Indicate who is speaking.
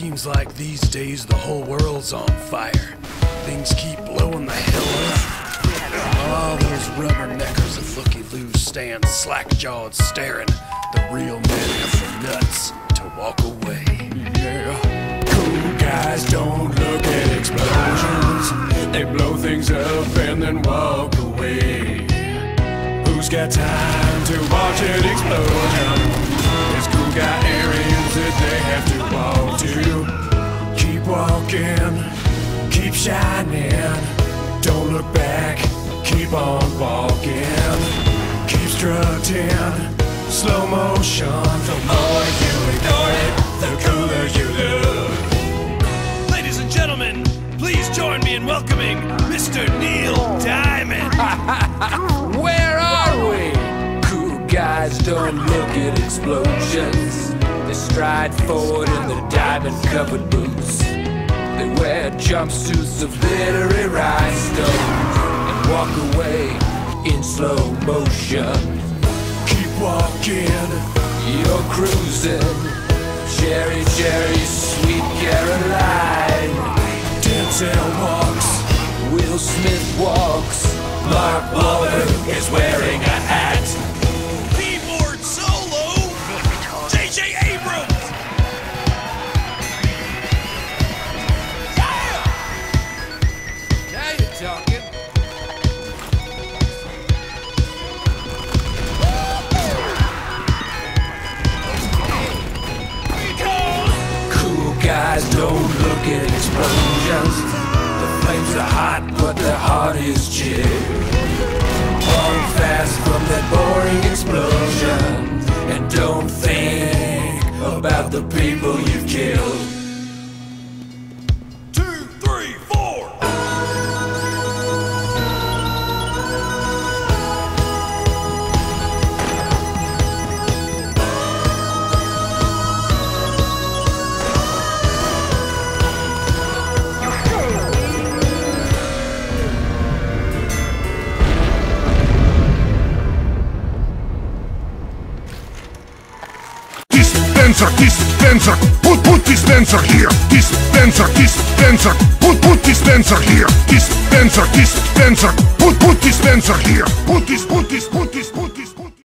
Speaker 1: Seems like these days the whole world's on fire. Things keep blowing the hell up. All those rubberneckers of looky-loos stand slack-jawed staring. The real men have the nuts to walk away.
Speaker 2: Yeah, cool guys don't look at explosions. They blow things up and then walk away. Who's got time to watch an explosion? There's cool guy areas that they have to walk to. Keep walking, keep shining. Don't look back, keep on walking. Keep strutting, slow motion. The more you ignore it, the cooler you look.
Speaker 1: Ladies and gentlemen, please join me in welcoming Mr. Neil Diamond.
Speaker 3: Where are we? Cool guys don't look at explosions. They stride forward in their diamond-covered boots. They wear jumpsuits of glittery rhinestones and walk away in slow motion.
Speaker 2: Keep walking,
Speaker 3: You're cruising, cherry, cherry, sweet Caroline.
Speaker 2: Denzel walks,
Speaker 3: Will Smith walks.
Speaker 2: Mark Wahlberg is wearing a hat.
Speaker 1: Keyboard solo, J.J. Abrams.
Speaker 3: Now you're talking. Cool guys don't look at explosions. The flames are hot, but their heart is chill. Fall fast from that boring explosion, and don't think about the people you've killed.
Speaker 1: 2, 3, 4.
Speaker 4: Dispenser, put dispenser here. Dispenser, put dispenser here. Dispenser, put dispenser here. Put this.